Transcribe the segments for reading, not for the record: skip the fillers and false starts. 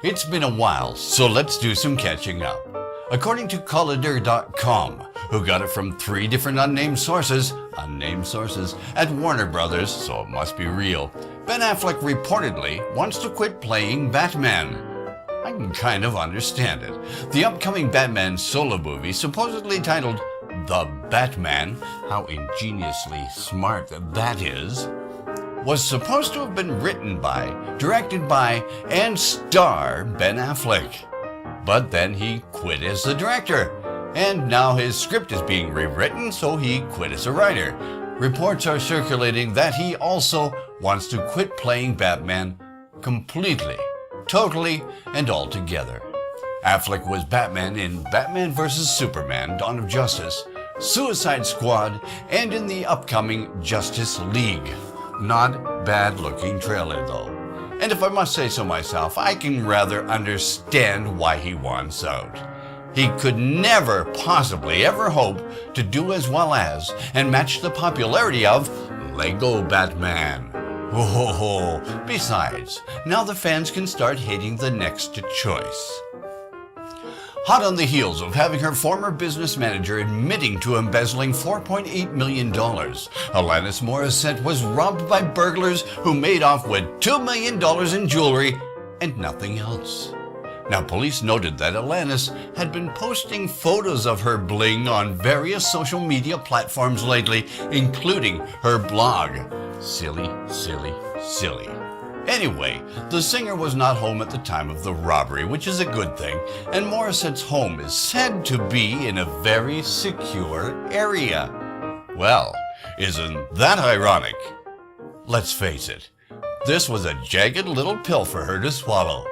It's been a while, so let's do some catching up. According to Collider.com, who got it from 3 different unnamed sources at Warner Brothers, so it must be real, Ben Affleck reportedly wants to quit playing Batman. I can kind of understand it. The upcoming Batman solo movie, supposedly titled The Batman, how ingeniously smart that is, was supposed to have been written by, directed by, and star Ben Affleck. But then he quit as the director, and now his script is being rewritten, so he quit as a writer. Reports are circulating that he also wants to quit playing Batman completely, totally, and altogether. Affleck was Batman in Batman vs. Superman: Dawn of Justice, Suicide Squad, and in the upcoming Justice League. Not bad looking trailer though. And if I must say so myself, I can rather understand why he wants out. He could never possibly ever hope to do as well as and match the popularity of Lego Batman. Oh, besides, now the fans can start hating the next choice. Hot on the heels of having her former business manager admitting to embezzling $4.8 million, Alanis Morissette was robbed by burglars who made off with $2 million in jewelry and nothing else. Now, police noted that Alanis had been posting photos of her bling on various social media platforms lately, including her blog. Silly, silly, silly. Anyway, the singer was not home at the time of the robbery, which is a good thing, and Morissette's home is said to be in a very secure area. Well, isn't that ironic? Let's face it, this was a jagged little pill for her to swallow,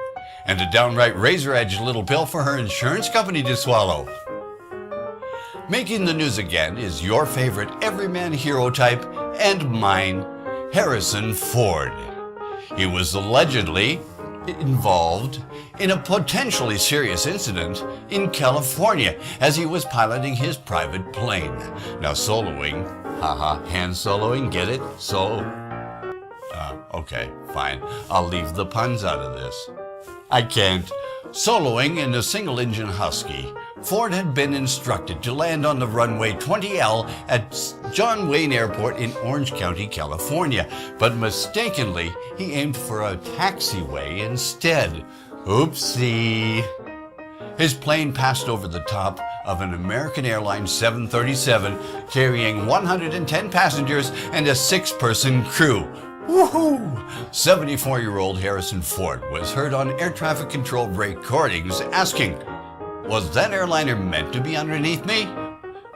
and a downright razor-edged little pill for her insurance company to swallow. Making the news again is your favorite everyman hero type and mine, Harrison Ford. He was allegedly involved in a potentially serious incident in California as he was piloting his private plane. Now soloing, hand soloing, get it? Okay, fine. I'll leave the puns out of this. I can't. Soloing in a single-engine Husky, Ford had been instructed to land on the runway 20L at John Wayne Airport in Orange County, California, but mistakenly he aimed for a taxiway instead. Oopsie. His plane passed over the top of an American Airlines 737 carrying 110 passengers and a 6-person crew. Woohoo! 74-year-old Harrison Ford was heard on air traffic control recordings asking, "Was that airliner meant to be underneath me?"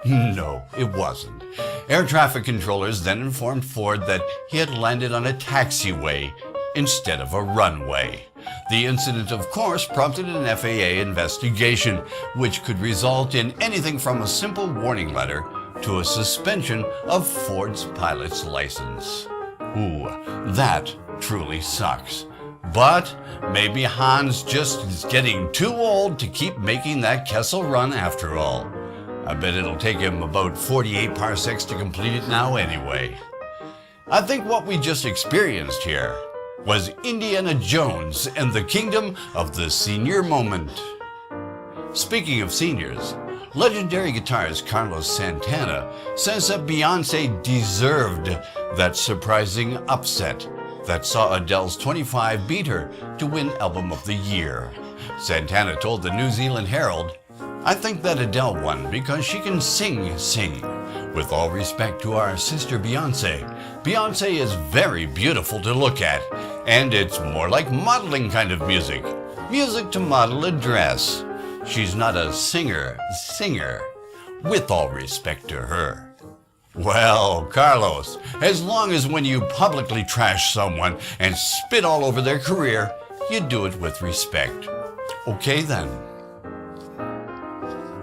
No, it wasn't. Air traffic controllers then informed Ford that he had landed on a taxiway instead of a runway. The incident, of course, prompted an FAA investigation, which could result in anything from a simple warning letter to a suspension of Ford's pilot's license. Ooh, that truly sucks. But maybe Hans just is getting too old to keep making that Kessel run after all. I bet it'll take him about 48 parsecs to complete it now anyway. I think what we just experienced here was Indiana Jones and the Kingdom of the Senior Moment. Speaking of seniors, legendary guitarist Carlos Santana says that Beyonce deserved that surprising upset that saw Adele's 25 beat her to win Album of the Year. Santana told the New Zealand Herald, "I think that Adele won because she can sing. With all respect to our sister Beyonce, Beyonce is very beautiful to look at, and it's more like modeling kind of music. Music to model a dress. She's not a singer, with all respect to her." Well, Carlos, as long as when you publicly trash someone and spit all over their career, you do it with respect. Okay then.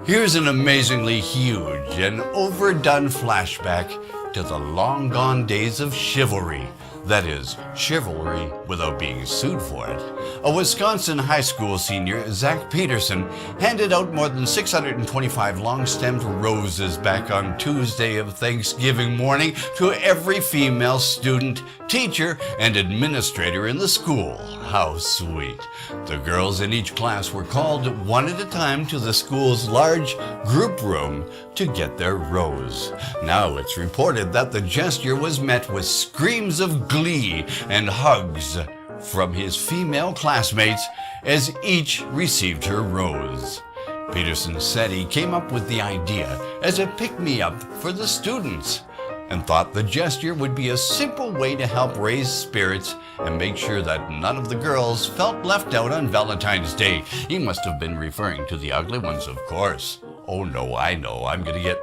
Here's an amazingly huge and overdone flashback to the long gone days of chivalry, That is, chivalry without being sued for it. A Wisconsin high school senior, Zack Peterson, handed out more than 625 long-stemmed roses back on Tuesday of Thanksgiving morning to every female student, teacher, and administrator in the school. How sweet. The girls in each class were called one at a time to the school's large group room to get their rose. Now it's reported that the gesture was met with screams of glee and hugs from his female classmates as each received her rose. Peterson said he came up with the idea as a pick-me-up for the students and thought the gesture would be a simple way to help raise spirits and make sure that none of the girls felt left out on Valentine's Day. He must have been referring to the ugly ones, of course. Oh no, I know, I'm gonna get...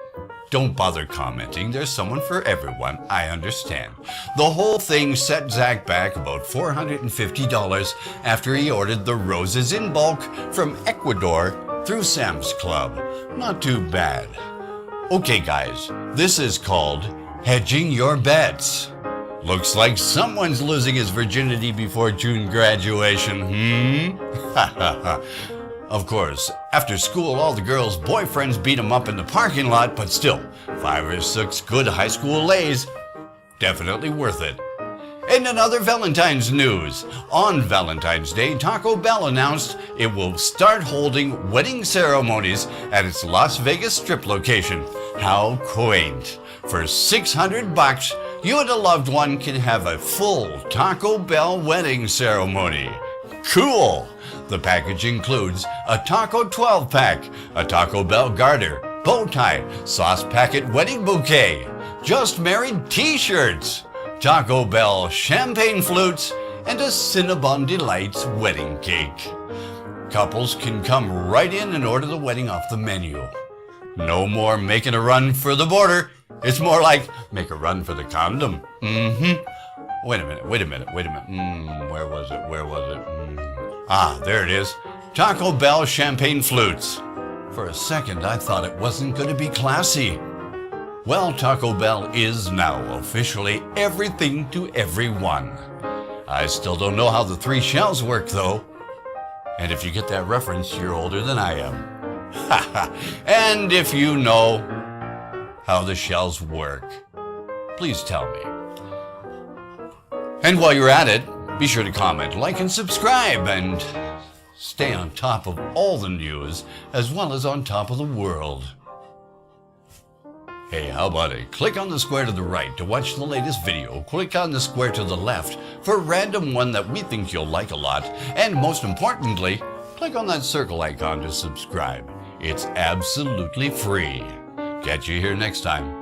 Don't bother commenting, there's someone for everyone, I understand. The whole thing set Zack back about $450 after he ordered the roses in bulk from Ecuador through Sam's Club. Not too bad. Okay guys, this is called hedging your bets. Looks like someone's losing his virginity before June graduation, Of course, after school, all the girls' boyfriends beat them up in the parking lot, but still, 5 or 6 good high school lays, definitely worth it. In another Valentine's news, on Valentine's Day, Taco Bell announced it will start holding wedding ceremonies at its Las Vegas Strip location. How quaint. For $600, you and a loved one can have a full Taco Bell wedding ceremony. Cool! The package includes a Taco 12-pack, a Taco Bell garter, bow tie, sauce packet wedding bouquet, just married t-shirts, Taco Bell champagne flutes, and a Cinnabon Delights wedding cake. Couples can come right in and order the wedding off the menu. No more making a run for the border. It's more like make a run for the condom. Wait a minute. Where was it? Ah, there it is. Taco Bell champagne flutes. For a second, I thought it wasn't going to be classy. Well, Taco Bell is now officially everything to everyone. I still don't know how the 3 shells work, though. And if you get that reference, you're older than I am. And if you know how the shells work, please tell me. And while you're at it, be sure to comment, like, and subscribe, and stay on top of all the news, as well as on top of the world. Hey, how about it? Click on the square to the right to watch the latest video. Click on the square to the left for a random one that we think you'll like a lot. And most importantly, click on that circle icon to subscribe. It's absolutely free. Catch you here next time.